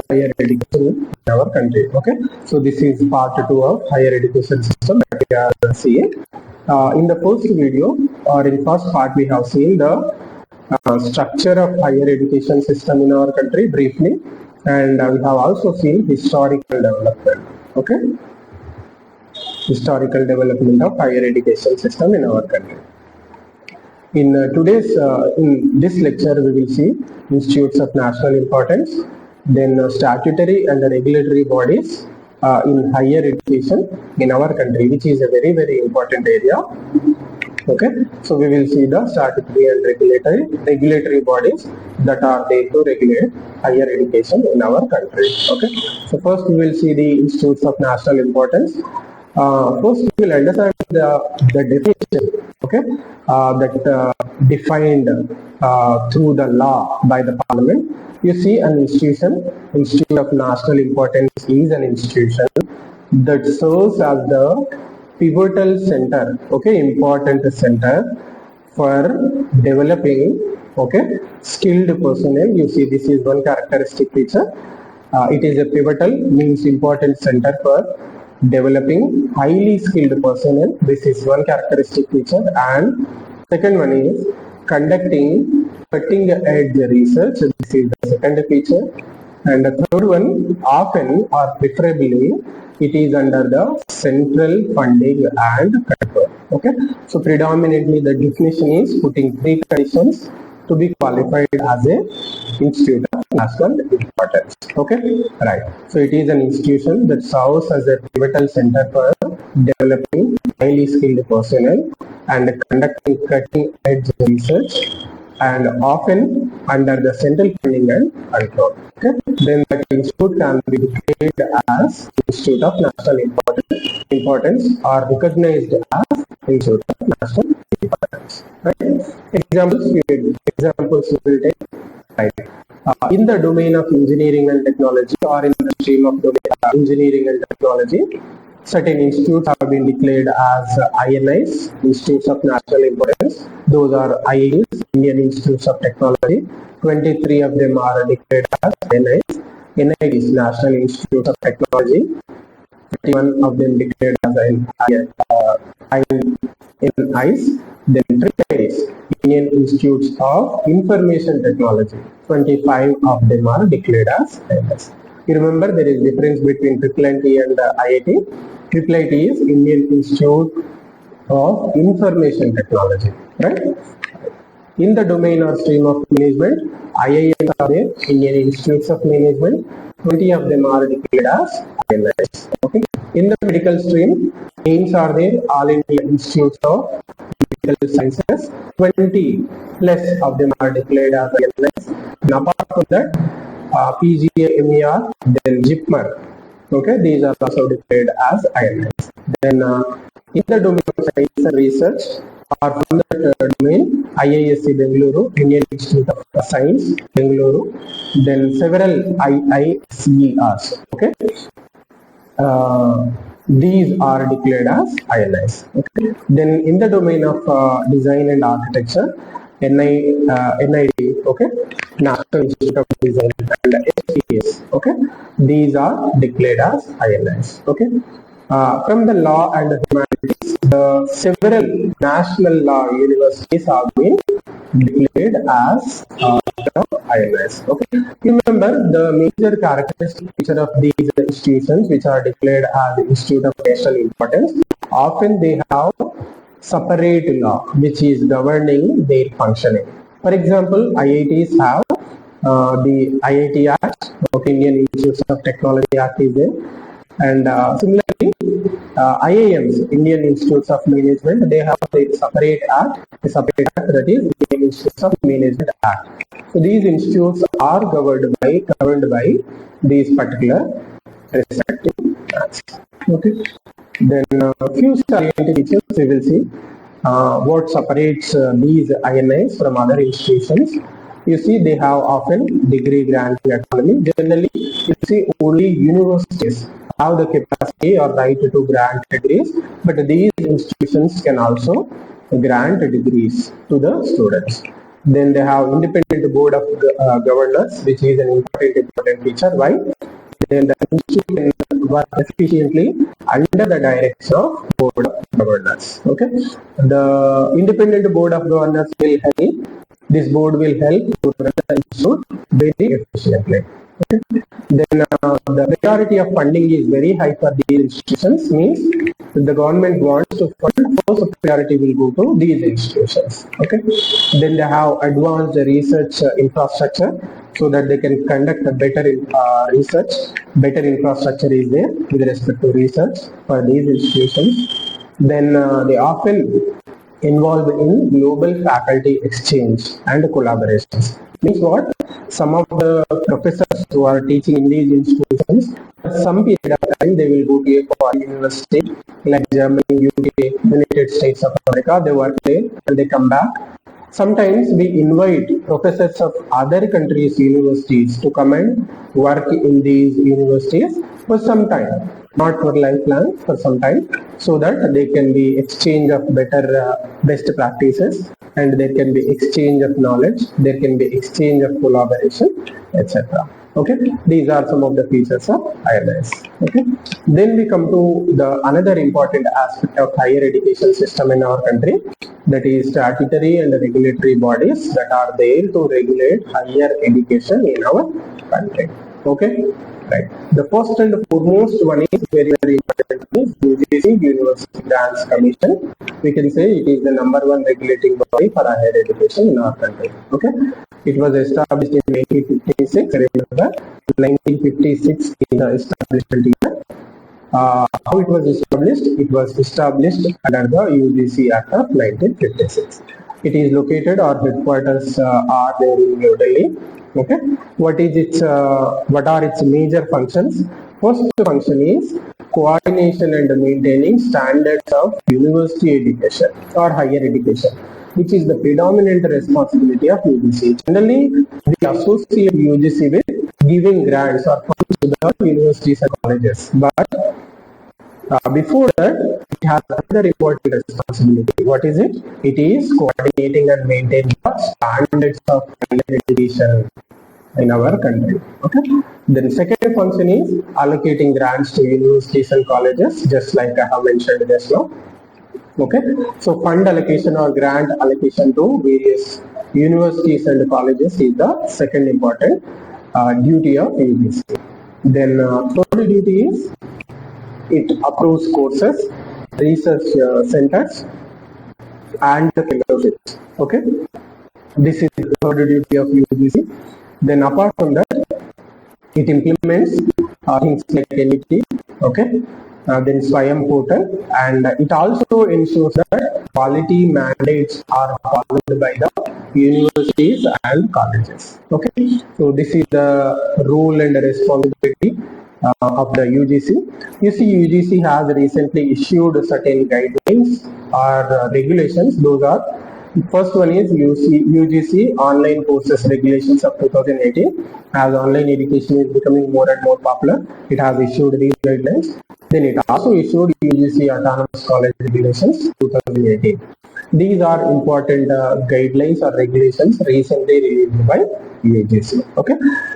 higher education in our country. Okay, so this is part 2 of higher education system that we are seeing. In the first video or in first part, we have seen the structure of higher education system in our country briefly, and we have also seen historical development. Okay, historical development of higher education system in our country. In in this lecture, we will see institutes of national importance, then statutory and regulatory bodies in higher education in our country, which is a very, very important area. Okay, so we will see the statutory and regulatory bodies that are there to regulate higher education in our country. Okay, so first we will see the institutes of national importance. First we will understand the definition, okay, that defined through the law by the parliament. You see, an institute of national importance is an institution that serves as the pivotal center, okay, important center for developing, okay, skilled personnel. You see, this is one characteristic feature. It is a pivotal, means important center for developing highly skilled personnel. This is one characteristic feature. And second one is conducting cutting edge research. This is the second feature. And the third one, often or preferably, it is under the central funding and control. Okay, so predominantly the definition is putting three conditions to be qualified as a institute of national importance. Okay, right. So it is an institution that serves as a pivotal center for developing highly skilled personnel and conducting cutting edge research, and often under the central funding and control. Okay, then that institute can be declared as Institute of National Importance or recognized as Institute of National Importance. Right? Examples we will take. Right. In the domain of engineering and technology, or in the stream of engineering and technology, certain institutes have been declared as INIs, Institutes of National Importance. Those are IIs, Indian Institutes of Technology. 23 of them are declared as NIs. NIs, National Institute of Technology. 31 of them declared as INIs. Then 3 IIs, Indian Institutes of Information Technology. 25 of them are declared as INIs. You remember there is difference between IIIT and IIT. IIIT is Indian Institute of Information Technology, right? In the domain or stream of management, IIMs are there, Indian Institutes of Management. 20 of them are declared as INIs. Okay. In the medical stream, AIMS are there, All India Institutes of Medical Sciences. 20 plus of them are declared as INIs. And apart from that, PGA, MER, then JIPMER. Okay, these are also declared as INIs. Then in the domain of science and research, or from the domain, IISc Bengaluru, Indian Institute of Science, Bengaluru. Then several IICERs. Okay, these are declared as INIs. Okay. Then in the domain of design and architecture, NID, okay, National Institute of Design, and STS, okay, these are declared as INIs. Okay. From the law and the humanities, several national law universities have been declared as INIs. Okay. Remember the major characteristic feature of these institutions, which are declared as Institute of National Importance. Often they have separate law which is governing their functioning. For example, IITs have the IIT Act, Indian Institutes of Technology Act is there, and similarly IIMs, Indian Institutes of Management, they have a separate act that is Indian Institutes of Management Act. So these institutes are governed by these particular respective acts. Okay. Then few salient features we will see. What separates these INIs from other institutions? You see, they have often degree granting autonomy. Generally, you see only universities have the capacity or right to grant degrees, but these institutions can also grant degrees to the students. Then they have independent board of governors, which is an important feature. Why? Then the institute can work efficiently under the direction of board of governors. Okay, the independent board of governors will help. This board will help to run the institute very efficiently. Okay. Then the priority of funding is very high for these institutions. Means if the government wants to fund, first priority will go to these institutions. Okay. Then they have advanced research infrastructure, so that they can conduct a better research. Better infrastructure is there with respect to research for these institutions. Then they often involved in global faculty exchange and collaborations. Means what? Some of the professors who are teaching in these institutions, for some period of time they will go to a foreign university like Germany, UK, United States of America. They work there and they come back. Sometimes we invite professors of other countries' universities to come and work in these universities for some time, not for lifelong, for some time, so that there can be exchange of better best practices, and there can be exchange of knowledge, there can be exchange of collaboration, etc. Okay, these are some of the features of ILS. Okay, then we come to the another important aspect of higher education system in our country, that is statutory and regulatory bodies that are there to regulate higher education in our country. Okay, right. The first and foremost one is very important, is UGC, University Grants Commission. We can say it is the number one regulating body for higher education in our country. Okay, it was established in 1956. Remember, 1956 is the establishment year. How it was established? It was established under the UGC Act of 1956. It is located, or headquarters are there in New Delhi. Okay, what are its major functions? First function is coordination and maintaining standards of university education or higher education, which is the predominant responsibility of UGC. Generally, we associate UGC with giving grants or funds to the universities and colleges, but before that, it has another important responsibility. What is it? It is coordinating and maintaining the standards of higher education in our country. Okay. Then second function is allocating grants to universities and colleges, just like I have mentioned just now. Okay. So fund allocation or grant allocation to various universities and colleges is the second important duty of UGC. Then third duty is it approves courses, research centers, and fellowships. Okay, this is the third duty of UGC. Then apart from that, it implements things like NET. Okay, then Swayam portal, and it also ensures that quality mandates are followed by the universities and colleges. Okay, so this is the role and responsibility of the UGC. You see, UGC has recently issued certain guidelines or regulations. Those are, first one is UGC online courses regulations of 2018. As online education is becoming more and more popular, it has issued these guidelines. Then it also issued UGC autonomous college regulations 2018. These are important guidelines or regulations recently released by UGC. Okay,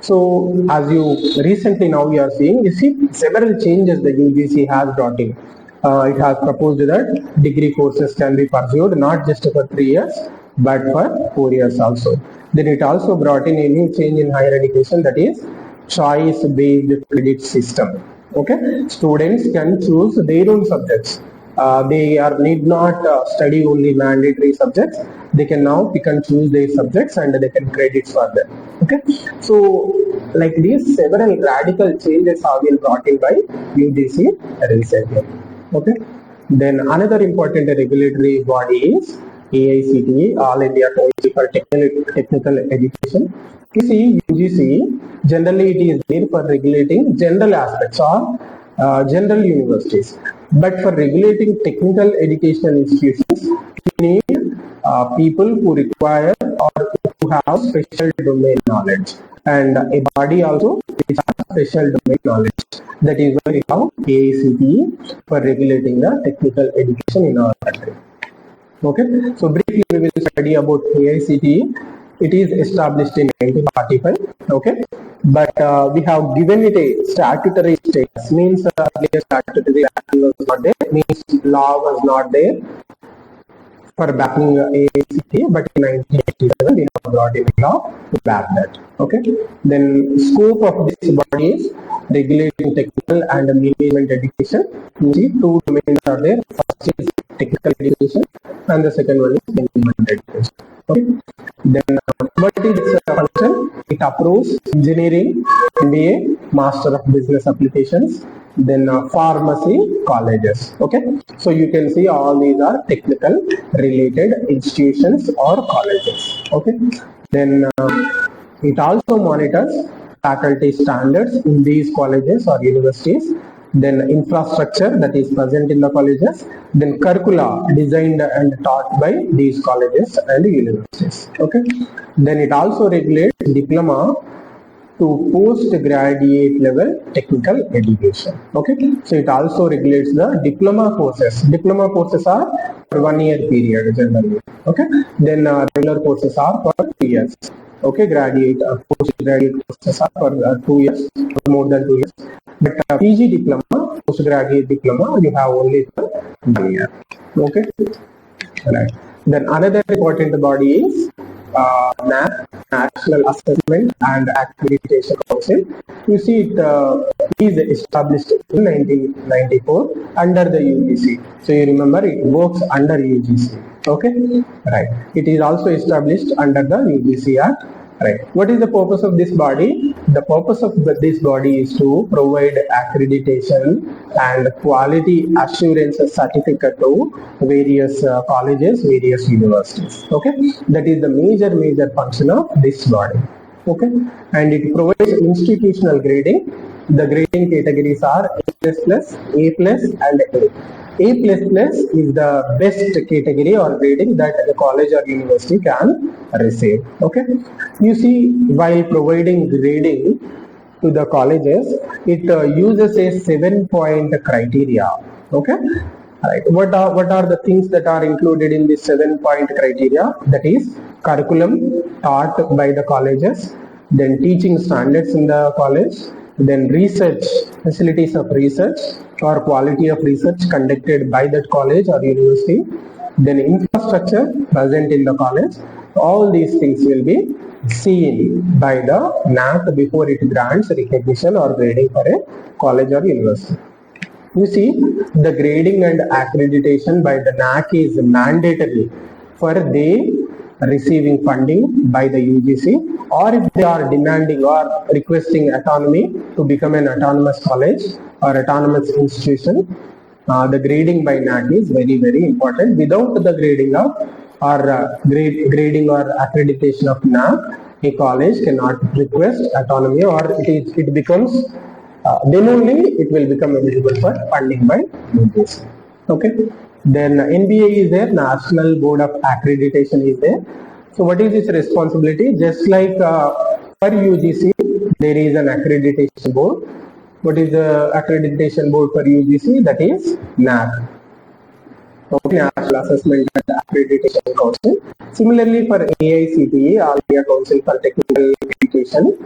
so as you recently now you are seeing, you see several changes the UGC has brought in. It has proposed that degree courses can be pursued not just for 3 years but for 4 years also. Then it also brought in a new change in higher education, that is choice-based credit system. Okay, students can choose their own subjects. They need not study only mandatory subjects. They can now pick and choose their subjects and they can credit for them. Okay, so like these several radical changes have been brought in by UGC recently. Okay, then another important regulatory body is AICTE, All India Council for Technical Education. You see, UGC generally it is there for regulating general aspects or general universities, but for regulating technical education institutions, you need people who require or who have special domain knowledge, and a body also which has special domain knowledge. That is why we have AICTE for regulating the technical education in our country. Okay, so briefly we will study about AICTE. It is established in 1945. Okay, but we have given it a statutory status. Means earlier statutory action was not there. Means law was not there for backing AICTE, but in 1987 we have brought in law to back that. Okay, then scope of this body is regulating technical and management education. You see two domains are there. First is technical education and the second one is management education. Okay, then what is its function? It approves engineering, MBA, Master of Business Applications, then pharmacy colleges. Okay, so you can see all these are technical related institutions or colleges. Okay, then it also monitors faculty standards in these colleges or universities, then infrastructure that is present in the colleges, then curricula designed and taught by these colleges and universities. Okay, then it also regulates diploma to postgraduate level technical education. Okay, so it also regulates the diploma courses. Diploma courses are for 1 year period generally. Okay, then regular courses are for 2 years. Okay, postgraduate courses are for 2 years, more than 2 years. But PG diploma, postgraduate diploma, you have only for 1 year. Okay, right. Then another important body is NAC, National Assessment and Accreditation Council. You see, it is established in 1994 under the UGC. So you remember it works under UGC. Okay, right. It is also established under the UGC Act. Right. What is the purpose of this body? The purpose of this body is to provide accreditation and quality assurance certificate to various colleges, various universities. Okay, that is the major function of this body. Okay, and it provides institutional grading. The grading categories are A++, A+, and A. A++ is the best category or grading that a college or university can receive. Okay, you see, while providing grading to the colleges, it uses a 7-point criteria. Okay, right. What are the things that are included in this 7-point criteria? That is curriculum taught by the colleges, then teaching standards in the college, then research, facilities of research or quality of research conducted by that college or university, then infrastructure present in the college. All these things will be seen by the NAC before it grants recognition or grading for a college or university. You see, the grading and accreditation by the NAC is mandatory for they receiving funding by the UGC, or if they are demanding or requesting autonomy to become an autonomous college or autonomous institution. The grading by NAC is very important. Without the grading of or grading or accreditation of NAC, a college cannot request autonomy, or it becomes then only it will become eligible for funding by UGC. Okay. Then NBA is there, National Board of Accreditation is there. So what is its responsibility? Just like for UGC, there is an accreditation board. What is the accreditation board for UGC? That is NAC. Okay, National Assessment and Accreditation Council. Similarly, for AICTE, All India Council for Technical Education,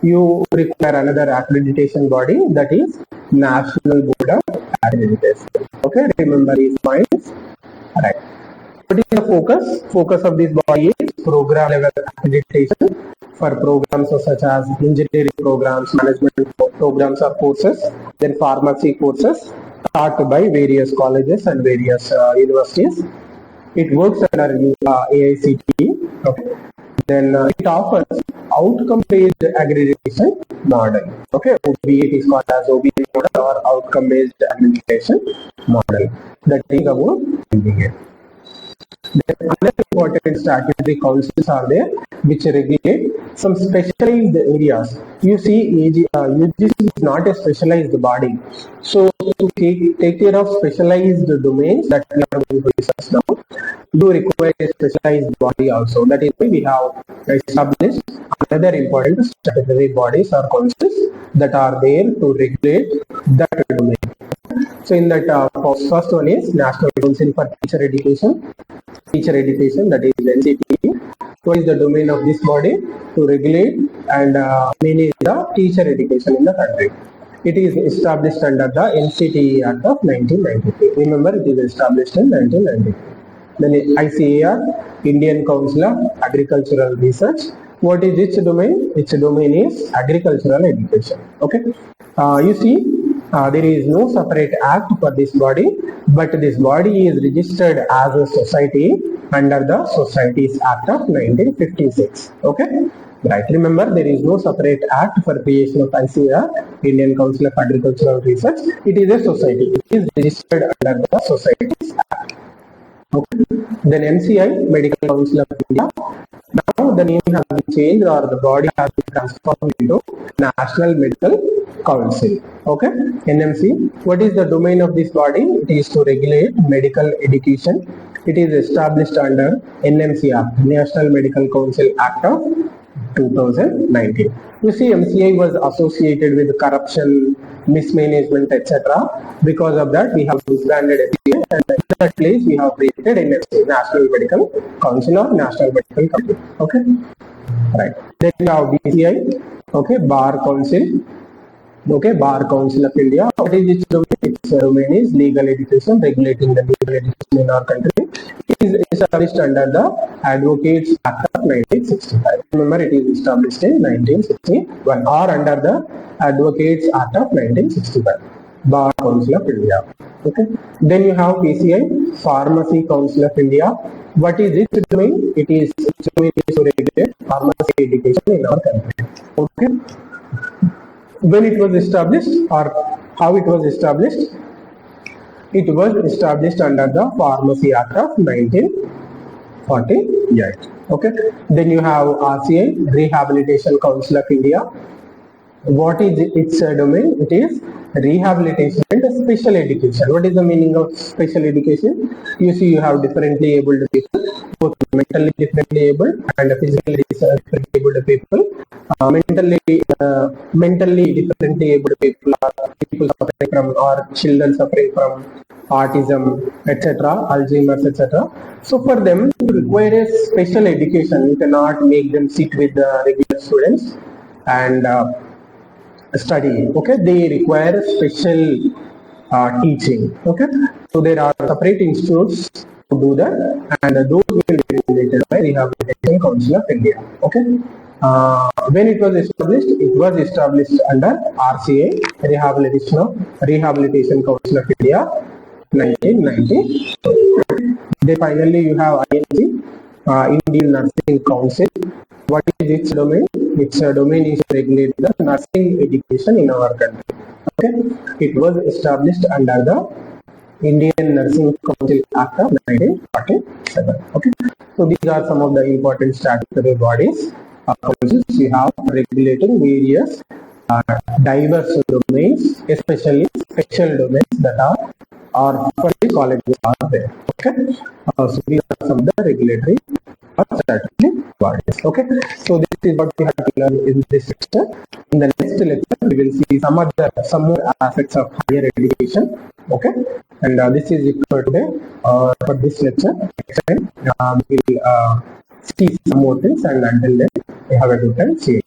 you require another accreditation body, that is National Board of Accreditation. Okay, remember these points. Right. What is the focus? Focus of this body is program level accreditation for programs such as engineering programs, management programs or courses, then pharmacy courses taught by various colleges and various universities. It works under AICTE. Okay. Then it offers outcome-based accreditation model. Okay, it is called as OBE model or outcome-based accreditation model. That is about MBA. Then other important statutory councils are there which regulate some specialized areas. You see, UGC is not a specialized body. So to take care of specialized domains that we are going to discuss now, do require a specialized body also. That is why we have established another important statutory bodies or councils that are there to regulate that domain. So in that first one is National Council for Teacher Education, that is NCTE. What is the domain of this body? To regulate and manage the teacher education in the country. It is established under the NCTE Act of 1993. Remember, it is established in 1993. Then ICAR, Indian Council of Agricultural Research. What is its domain? Its domain is agricultural education. Okay. You see, there is no separate act for this body, but this body is registered as a society under the Societies Act of 1956. Okay. Right. Remember, there is no separate act for creation of ICAR, Indian Council of Agricultural Research. It is a society. It is registered under the Societies Act. Okay. Then MCI, Medical Council of India. Now the name has been changed, or the body has been transformed into National Medical Council. Okay. NMC. What is the domain of this body? It is to regulate medical education. It is established under NMC Act, National Medical Council Act of 2019. You see, MCI was associated with corruption, mismanagement, etc. Because of that, we have disbanded MCI, and in that place we have created NMC, National Medical Council or National Medical Council. Okay, right. Then we have BCI. Okay, Bar Council. Okay, Bar Council of India. What is its domain? Its domain is legal education, regulating the legal education in our country. It is established under the Advocates Act of 1965. Remember, it is established in 1961 or under the Advocates Act of 1965. Bar Council of India. Okay. Then you have PCI, Pharmacy Council of India. What is its domain? Its domain is to regulate pharmacy education in our country. Okay. When it was established, or how it was established? It was established under the Pharmacy Act of 1948. Okay. Then you have RCI, Rehabilitation Council of India. What is its domain? It is rehabilitation and special education. What is the meaning of special education? You see, you have differently abled people, both mentally differently abled and physically differently abled people. Mentally differently abled people are people suffering from, or children suffering from autism, etc., Alzheimer's, etc. So for them to require a special education, you cannot make them sit with the regular students and study. Okay, they require special teaching. Okay, so there are separate institutes to do that, and those will be regulated by Rehabilitation Council of India. Okay. When it was established under RCA, Rehabilitation Council of India, 1990. Then finally you have INC, Indian Nursing Council. What is its domain? Its domain is to regulate the nursing education in our country. Okay, it was established under the Indian Nursing Council Act of 1947. Okay, so these are some of the important statutory bodies. We have regulating various diverse domains, especially special domains that are for the colleges are there. Okay, so these are some of the regulatory statutory bodies. Okay, so this is what we have to learn in this lecture. In the next lecture, we will see some more aspects of higher education. Okay, and this is it for today. For this lecture, next time we will see some more things, and until then, have a good time. See you.